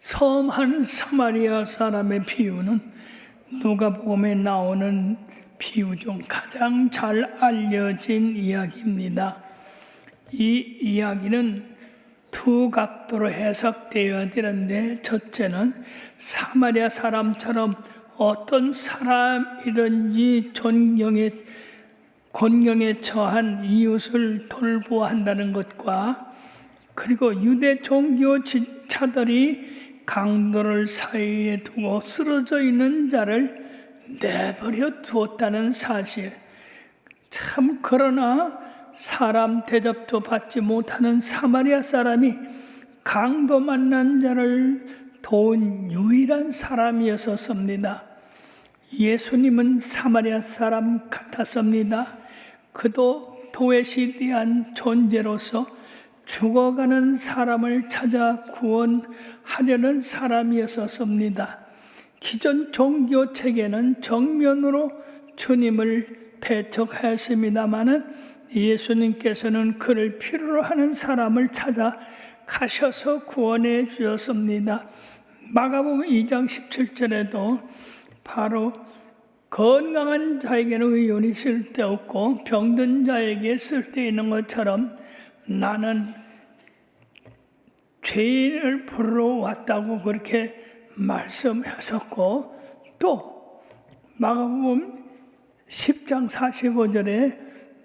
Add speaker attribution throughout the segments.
Speaker 1: 섬한 사마리아 사람의 비유는 누가복음에 나오는 비유 중 가장 잘 알려진 이야기입니다. 이 이야기는 두 각도로 해석되어야 되는데, 첫째는 사마리아 사람처럼 어떤 사람이든지 곤경에 처한 이웃을 돌보아야 한다는 것과, 그리고 유대 종교차들이 강도를 사이에 두고 쓰러져 있는 자를 내버려 두었다는 사실. 참, 그러나 사람 대접도 받지 못하는 사마리아 사람이 강도 만난 자를 도운 유일한 사람이었습니다. 예수님은 사마리아 사람 같았습니다. 그도 도외시대한 존재로서 죽어가는 사람을 찾아 구원하려는 사람이었습니다. 기존 종교 체계는 정면으로 주님을 배척하였습니다마는 예수님께서는 그를 필요로 하는 사람을 찾아 가셔서 구원해 주셨습니다. 마가복음 2장 17절에도 바로 건강한 자에게는 의논이 쓸데없고 병든 자에게 쓸데있는 것처럼 나는 죄인을 부르러 왔다고 그렇게 말씀하셨고, 또 마가복음 10장 45절에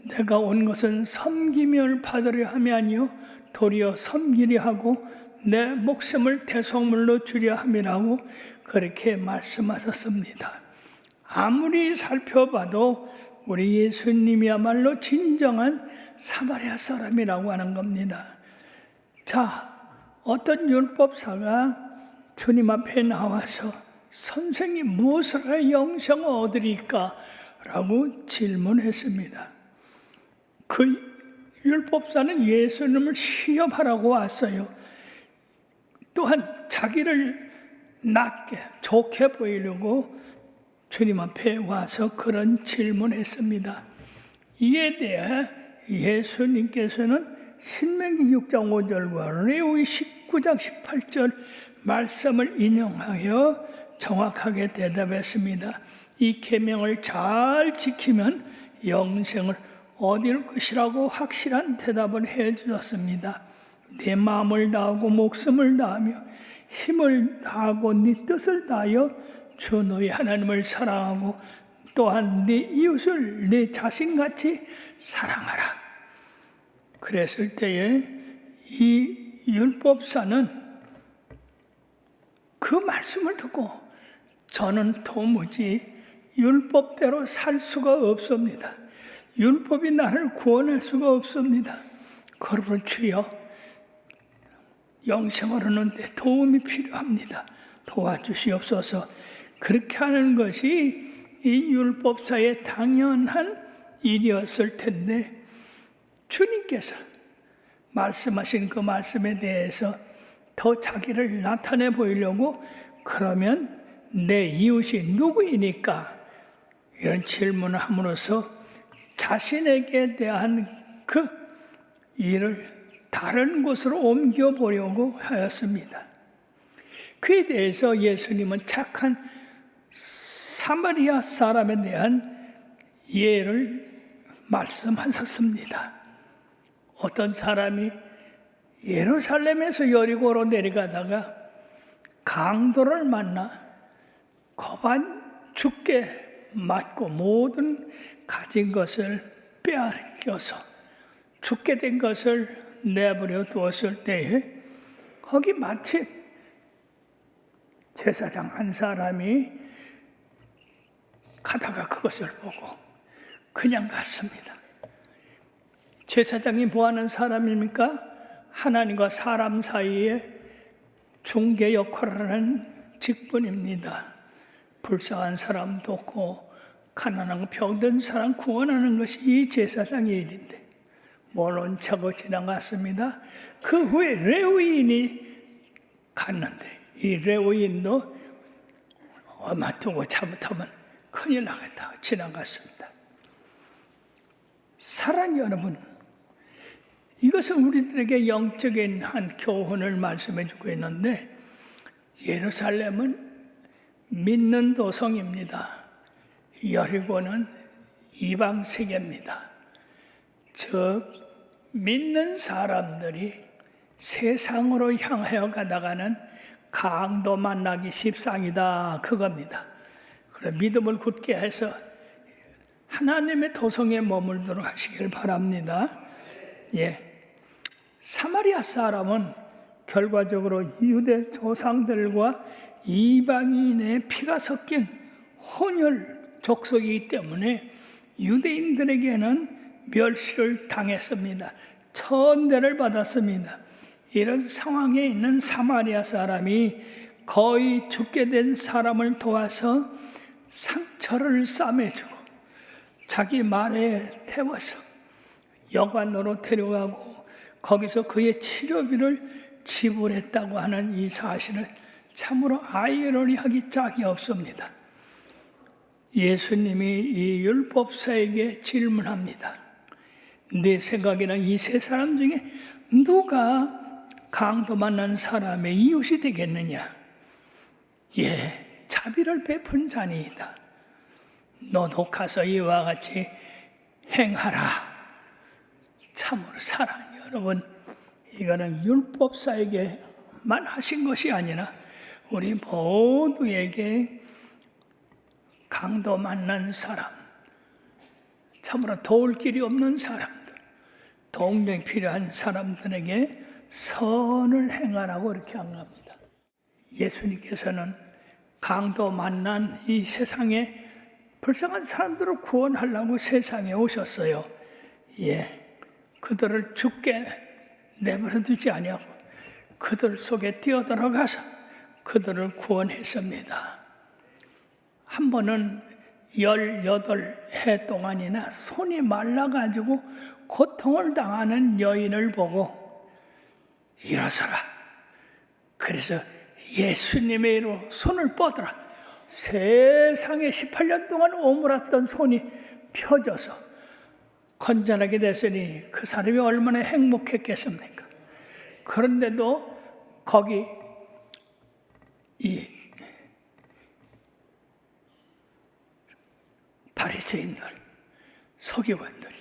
Speaker 1: 내가 온 것은 섬김을 받으려 함이 아니요 도리어 섬기려 하고 내 목숨을 대속물로 주려 함이라고 그렇게 말씀하셨습니다. 아무리 살펴봐도 우리 예수님이야말로 진정한 사마리아 사람이라고 하는 겁니다. 자, 어떤 율법사가 주님 앞에 나와서 선생님 무엇을 해 영생을 얻으리까? 라고 질문했습니다. 그 율법사는 예수님을 시험하라고 왔어요. 또한 자기를 낮게 좋게 보이려고 주님 앞에 와서 그런 질문했습니다. 이에 대해 예수님께서는 신명기 6장 5절과 레위기 19장 18절 말씀을 인용하여 정확하게 대답했습니다. 이 계명을 잘 지키면 영생을 얻을 것이라고 확실한 대답을 해 주셨습니다. 내 마음을 다하고 목숨을 다하며 힘을 다하고 네 뜻을 다하여 주 너희 하나님을 사랑하고 또한 네 이웃을 네 자신같이 사랑하라. 그랬을 때에 이 율법사는 그 말씀을 듣고 저는 도무지 율법대로 살 수가 없습니다. 율법이 나를 구원할 수가 없습니다. 그러므로 주여 영생을 얻는데 도움이 필요합니다. 도와주시옵소서. 그렇게 하는 것이 이 율법사의 당연한 일이었을 텐데, 주님께서 말씀하신 그 말씀에 대해서 더 자기를 나타내 보이려고 그러면 내 이웃이 누구이니까? 이런 질문을 함으로써 자신에게 대한 그 일을 다른 곳으로 옮겨보려고 하였습니다. 그에 대해서 예수님은 착한 사마리아 사람에 대한 예를 말씀하셨습니다. 어떤 사람이 예루살렘에서 여리고로 내려가다가 강도를 만나 거반 죽게 맞고 모든 가진 것을 빼앗겨서 죽게 된 것을 내버려 두었을 때에 거기 마침 제사장 한 사람이 가다가 그것을 보고 그냥 갔습니다. 제사장이 뭐하는 사람입니까? 하나님과 사람 사이에 중개 역할을 하는 직분입니다. 불쌍한 사람 돕고 가난한 병든 사람 구원하는 것이 이 제사장의 일인데 모른 척하고 지나갔습니다. 그 후에 레위인이 갔는데 이 레위인도 맞두고 잘못하면 큰일 나겠다 지나갔습니다. 사랑 여러분, 이것은 우리들에게 영적인 한 교훈을 말씀해 주고 있는데, 예루살렘은 믿는 도성입니다. 여리고는 이방 세계입니다. 즉 믿는 사람들이 세상으로 향하여 가다가는 강도 만나기 십상이다, 그겁니다. 그래, 믿음을 굳게 해서 하나님의 도성에 머물도록 하시길 바랍니다. 사마리아 사람은 결과적으로 유대 조상들과 이방인의 피가 섞인 혼혈 족속이기 때문에 유대인들에게는 멸시를 당했습니다. 천대를 받았습니다. 이런 상황에 있는 사마리아 사람이 거의 죽게 된 사람을 도와서 상처를 싸매주고 자기 말에 태워서 여관으로 데려가고 거기서 그의 치료비를 지불했다고 하는 이 사실은 참으로 아이러니하기 짝이 없습니다. 예수님이 이 율법사에게 질문합니다. 내 생각에는 이 세 사람 중에 누가 강도 만난 사람의 이웃이 되겠느냐? 자비를 베푼 자니이다. 너도 가서 이와 같이 행하라. 참으로 사랑해요. 여러분, 이거는 율법사에게만 하신 것이 아니라 우리 모두에게 강도 만난 사람, 참으로 도울 길이 없는 사람들, 동정이 필요한 사람들에게 선을 행하라고 이렇게 한겁니다. 예수님께서는 강도 만난 이 세상에 불쌍한 사람들을 구원하려고 세상에 오셨어요. 그들을 죽게 내버려 두지 아니하고 그들 속에 뛰어들어가서 그들을 구원했습니다. 한 번은 18해 동안이나 손이 말라가지고 고통을 당하는 여인을 보고 일어서라. 그래서 예수님의 이름으로 손을 뻗어라. 세상에 18년 동안 오므랐던 손이 펴져서 건전하게 됐으니 그 사람이 얼마나 행복했겠습니까? 그런데도 거기 이 바리새인들, 서기관들이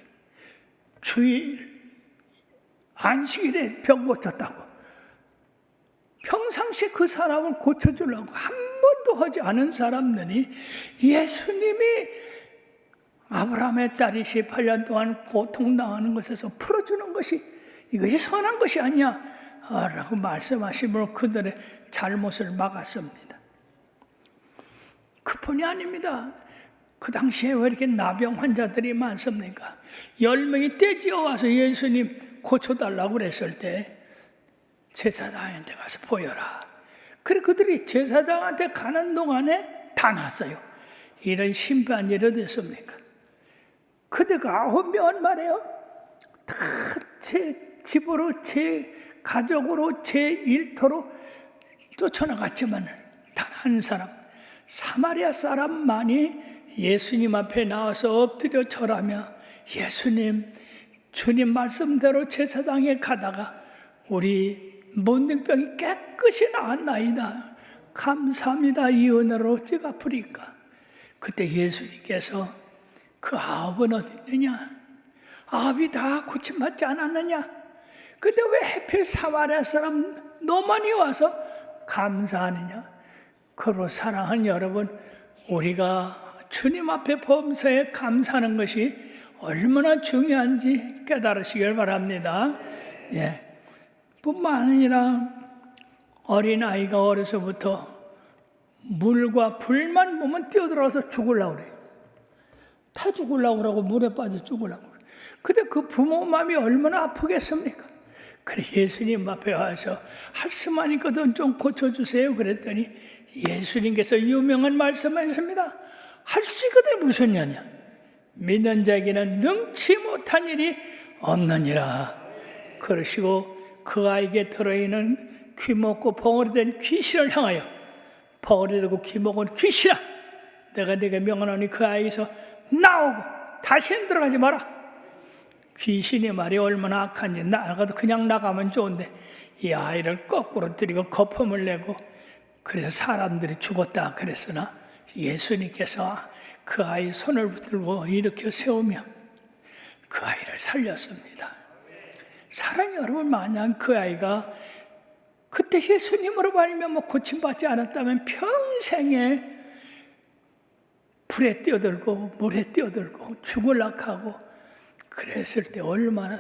Speaker 1: 주일 안식일에 병 고쳤다고 평상시 그 사람을 고쳐주려고 한 번도 하지 않은 사람들이 예수님이 아브라함의 딸이 18년 동안 고통당하는 것에서 풀어주는 것이 이것이 선한 것이 아니야 라고 말씀하시므로 그들의 잘못을 막았습니다. 그뿐이 아닙니다. 그 당시에 왜 이렇게 나병 환자들이 많습니까? 10명이 떼지어 와서 예수님 고쳐달라고 그랬을 때 제사장한테 가서 보여라. 그래 그들이 제사장한테 가는 동안에 다 났어요. 이런 신비한 일이 됐습니까? 그대가 9명은 말이에요. 다 제 집으로, 제 가족으로, 제 일터로 쫓아나갔지만 단 한 사람, 사마리아 사람만이 예수님 앞에 나와서 엎드려 절하며 예수님, 주님 말씀대로 제사장에 가다가 우리 문둥병이 깨끗이 나았나이다. 감사합니다. 이 은혜로 제가 아프리까. 그때 예수님께서 그 아홉은 어디 있느냐? 아홉이 다 고침받지 않았느냐? 근데 왜 하필 사마리아 사람 너만이 와서 감사하느냐? 그로 사랑하는 여러분, 우리가 주님 앞에 범사에 감사하는 것이 얼마나 중요한지 깨달으시길 바랍니다. 뿐만 아니라 어린아이가 어려서부터 물과 불만 보면 뛰어들어서 죽으려고 그래요. 다 죽으려고 그러고 물에 빠져 죽으려고 그래요. 근데 그 부모 마음이 얼마나 아프겠습니까? 그래 예수님 앞에 와서 할 수만 있거든 좀 고쳐주세요 그랬더니 예수님께서 유명한 말씀하셨습니다. 할 수 있거든 무슨 년이야. 믿는 자에게는 능치 못한 일이 없느니라. 그러시고 그 아이에게 들어있는 귀먹고 벙어리된 귀신을 향하여 벙어리되고 귀먹은 귀신아 내가 네게 명하노니 그 아이에서 나오고 다시는 들어가지 마라. 귀신이 말이 얼마나 악한지 나가도 그냥 나가면 좋은데 이 아이를 거꾸로 들이고 거품을 내고 그래서 사람들이 죽었다 그랬으나 예수님께서 그 아이 손을 붙들고 일으켜 세우며 그 아이를 살렸습니다. 사랑하는 여러분, 만약 그 아이가 그때 예수님으로 말미암아 고침받지 않았다면 평생에 불에 뛰어들고 물에 뛰어들고 죽을락 하고 그랬을 때 얼마나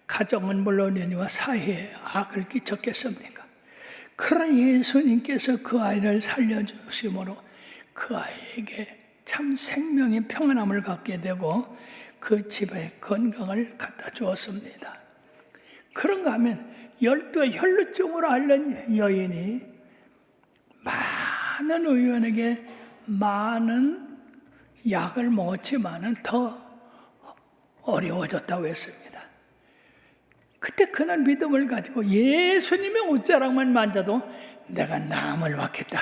Speaker 1: 가정은 물론이니와 사회에 악을 끼쳤겠습니까? 그러나 예수님께서 그 아이를 살려주심으로 그 아이에게 참 생명의 평안함을 갖게 되고 그 집에 건강을 갖다 주었습니다. 그런가 하면 12의 혈루증으로 앓는 여인이 많은 의원에게 많은 약을 먹었지만은 더 어려워졌다고 했습니다. 그때 그는 믿음을 가지고 예수님의 옷자락만 만져도 내가 나음을 받겠다.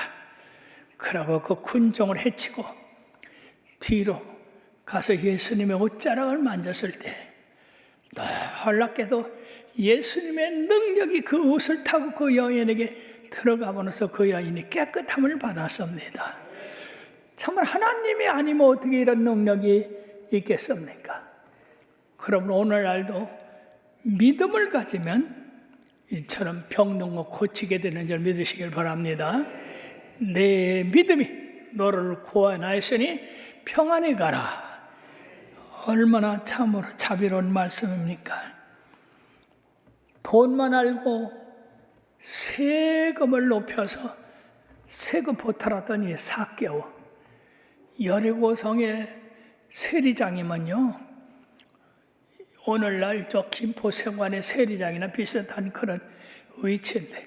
Speaker 1: 그러고 그 군종을 해치고 뒤로 가서 예수님의 옷자락을 만졌을 때 놀랍게도 예수님의 능력이 그 옷을 타고 그 여인에게 들어가면서 그 여인이 깨끗함을 받았습니다. 정말 하나님이 아니면 어떻게 이런 능력이 있겠습니까? 그럼 오늘날도 믿음을 가지면 이처럼 병든 거 고치게 되는 줄 믿으시길 바랍니다. 내 믿음이 너를 구원하였으니 평안히 가라. 얼마나 참으로 자비로운 말씀입니까? 돈만 알고 세금을 높여서 세금 보탈하더니 삭개오. 여리고성의 세리장이면요, 오늘날 저 김포세관의 세리장이나 비슷한 그런 위치인데,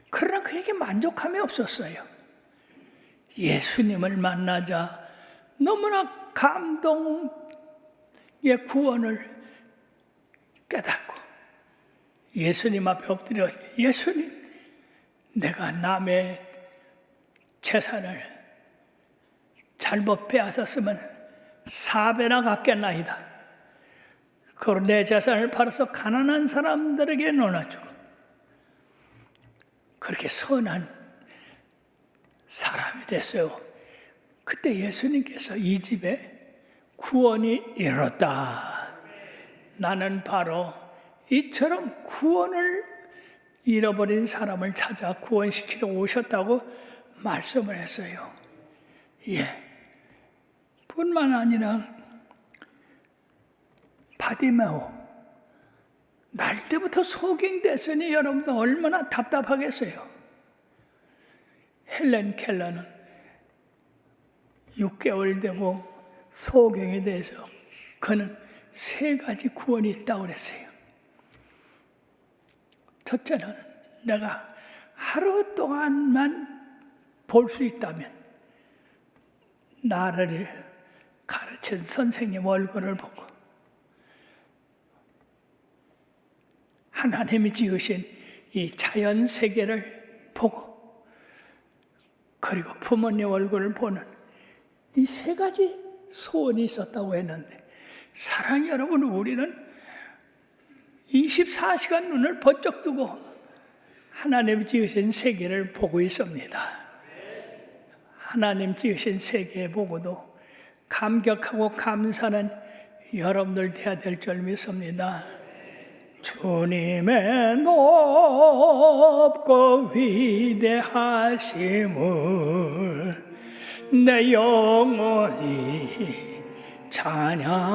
Speaker 1: 그러나 그에게 만족함이 없었어요. 예수님을 만나자 너무나 감동의 구원을 깨닫고 예수님 앞에 엎드려, 예수님, 내가 남의 재산을 잘못 빼앗았으면 4배나 갚겠나이다. 그리고 내 재산을 팔아서 가난한 사람들에게 나눠주고, 그렇게 선한 사람이 됐어요. 그때 예수님께서 이 집에 구원이 이르렀다. 나는 바로 이처럼 구원을 잃어버린 사람을 찾아 구원시키러 오셨다고 말씀을 했어요. 예. 뿐만 아니라 바디메오, 날 때부터 소경됐으니 여러분도 얼마나 답답하겠어요. 헬렌 켈러는 6개월 되고 소경에 대해서 그는 3가지 구원이 있다고 그랬어요. 첫째는 내가 하루 동안만 볼 수 있다면 나를 가르친 선생님 얼굴을 보고 하나님이 지으신 이 자연 세계를 보고 그리고 부모님 얼굴을 보는 이 3가지 소원이 있었다고 했는데, 사랑하는 여러분, 우리는 24시간 눈을 번쩍 뜨고 하나님 지으신 세계를 보고 있습니다. 하나님 지으신 세계 보고도 감격하고 감사는 여러분들 돼야 될 줄 믿습니다. 주님의 높고 위대하심을 내 영혼이 찬양하네.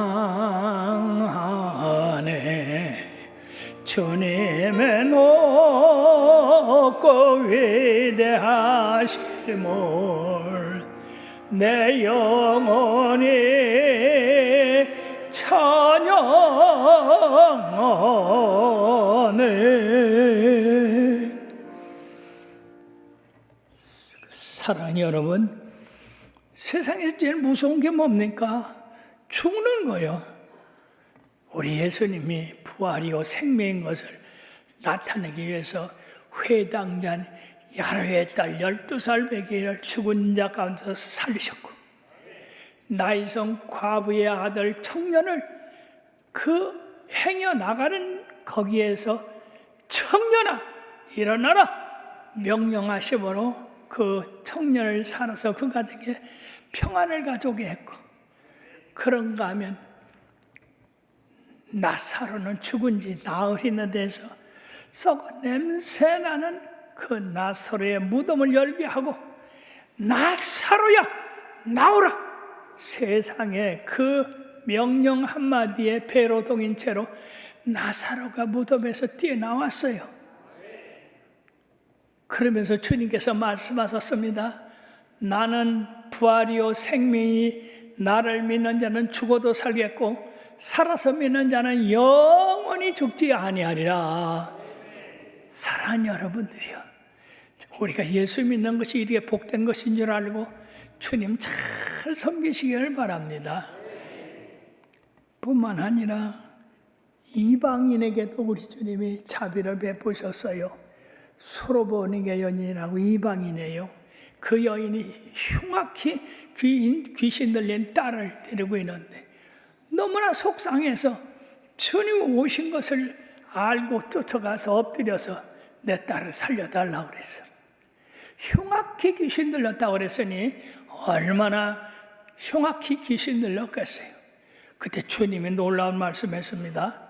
Speaker 1: 주님의 높고 위대하심을 내 영혼이 찬양하네. 사랑하는 여러분, 세상에서 제일 무서운 게 뭡니까? 죽는 거요. 우리 예수님이 부활이요 생명인 것을 나타내기 위해서 회당장 야로의 딸 12살 베개를 죽은 자 가운데서 살리셨고, 나이성 과부의 아들 청년을 그 행여 나가는 거기에서 청년아 일어나라, 명령하심으로 그 청년을 살아서 그 가정에 평안을 가져오게 했고, 그런가 하면 나사로는 죽은 지 나흘이나 돼서 썩은 냄새나는 그 나사로의 무덤을 열게 하고, 나사로야 나오라! 세상에 그 명령 한마디에 배로 동인 채로 나사로가 무덤에서 뛰어나왔어요. 그러면서 주님께서 말씀하셨습니다. 나는 부활이요 생명이, 나를 믿는 자는 죽어도 살겠고 살아서 믿는 자는 영원히 죽지 아니하리라. 사랑하는 여러분들이요, 우리가 예수 믿는 것이 이렇게 복된 것인 줄 알고 주님 잘 섬기시기를 바랍니다. 뿐만 아니라 이방인에게도 우리 주님이 자비를 베푸셨어요. 수로보니게 여인이라고 이방인이에요. 그 여인이 흉악히 귀신 들린 딸을 데리고 있는데 너무나 속상해서 주님 오신 것을 알고 쫓아가서 엎드려서 내 딸을 살려달라고 그랬어요. 흉악히 귀신 들렸다고 그랬으니 얼마나 흉악히 귀신 들렸겠어요. 그때 주님이 놀라운 말씀했습니다.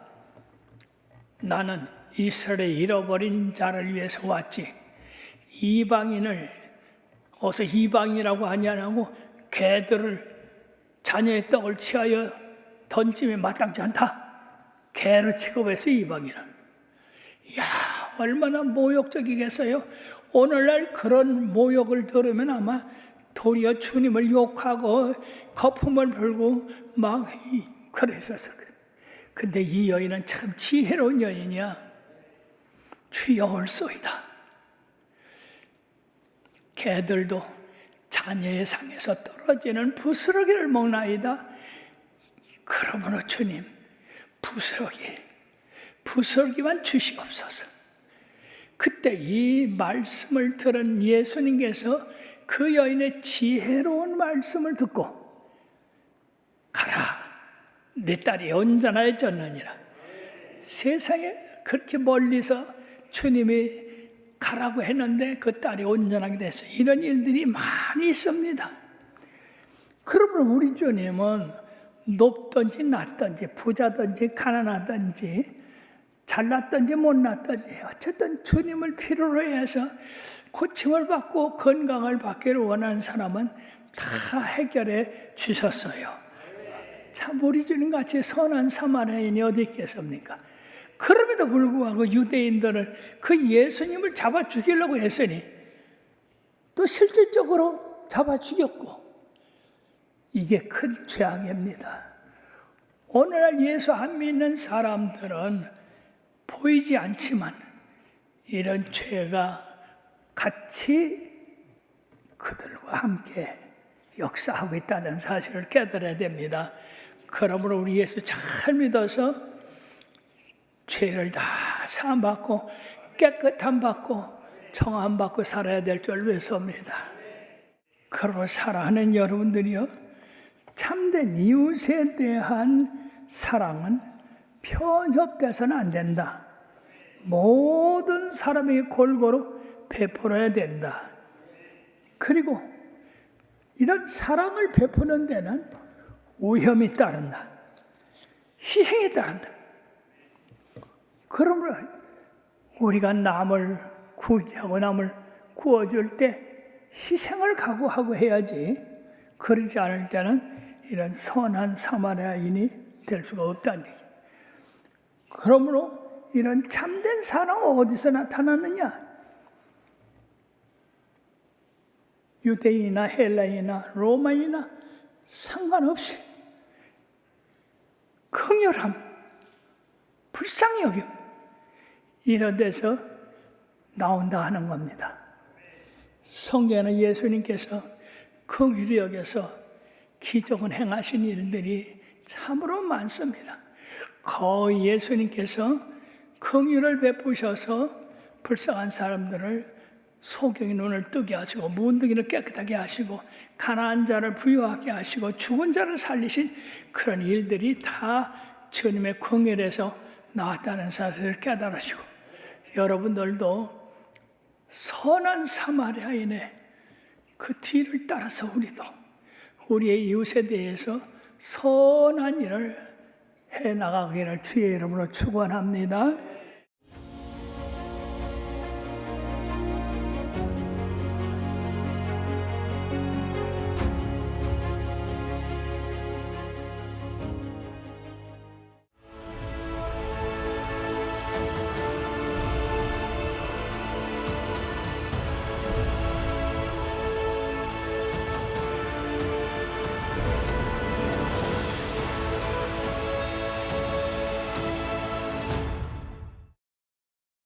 Speaker 1: 나는 이스라엘의 잃어버린 자를 위해서 왔지, 이방인을 어서 이방이라고 하지 않고 개들을 자녀의 떡을 취하여 던짐에 마땅치 않다. 개로 취급해서 이방인을. 이야, 얼마나 모욕적이겠어요. 오늘날 그런 모욕을 들으면 아마 도리어 주님을 욕하고 거품을 불고 막 그랬었어. 근데 이 여인은 참 지혜로운 여인이야. 주여 올소이다. 개들도 자녀의 상에서 떨어지는 부스러기를 먹나이다. 그러므로 주님, 부스러기만 주시옵소서. 그때 이 말씀을 들은 예수님께서 그 여인의 지혜로운 말씀을 듣고, 가라, 내 딸이 온전해졌느니라. 세상에 그렇게 멀리서 주님이 가라고 했는데 그 딸이 온전하게 됐어요. 이런 일들이 많이 있습니다. 그러므로 우리 주님은 높든지 낮든지 부자든지 가난하든지 잘났든지 못났든지 어쨌든 주님을 필요로 해서 고침을 받고 건강을 받기를 원하는 사람은 다 해결해 주셨어요. 참 우리 주님같이 선한 사마리아인이 어디 있겠습니까? 그럼에도 불구하고 유대인들을 그 예수님을 잡아 죽이려고 했으니 또 실질적으로 잡아 죽였고, 이게 큰 죄악입니다. 오늘날 예수 안 믿는 사람들은 보이지 않지만 이런 죄가 같이 그들과 함께 역사하고 있다는 사실을 깨달아야 됩니다. 그러므로 우리 예수 잘 믿어서 죄를 다 사함받고 깨끗함 받고 청함 받고 살아야 될 줄 믿습니다. 그러므로 사랑하는 여러분들이요, 참된 이웃에 대한 사랑은 편협돼서는 안 된다. 모든 사람에게 골고루 베풀어야 된다. 그리고 이런 사랑을 베푸는 데는 위험이 따른다. 희생이 따른다. 그러므로 우리가 남을 구제하고 남을 구워줄 때 희생을 각오하고 해야지, 그러지 않을 때는 이런 선한 사마리아인이 될 수가 없다는 얘기. 그러므로 이런 참된 사랑은 어디서 나타나느냐? 유대인이나 헬라인이나 로마인이나 상관없이 긍휼함, 불쌍히 여김, 이런 데서 나온다 하는 겁니다. 성경에는 예수님께서 긍휼히 여겨서 기적을 행하신 일들이 참으로 많습니다. 거의 예수님께서 긍휼을 베푸셔서 불쌍한 사람들을 소경의 눈을 뜨게 하시고 문둥이를 깨끗하게 하시고 가난한 자를 부유하게 하시고 죽은 자를 살리신 그런 일들이 다 주님의 긍휼에서 나왔다는 사실을 깨달으시고, 여러분들도 선한 사마리아인의 그 뒤를 따라서 우리도 우리의 이웃에 대해서 선한 일을 해 나가기를 주의 이름으로 축원합니다.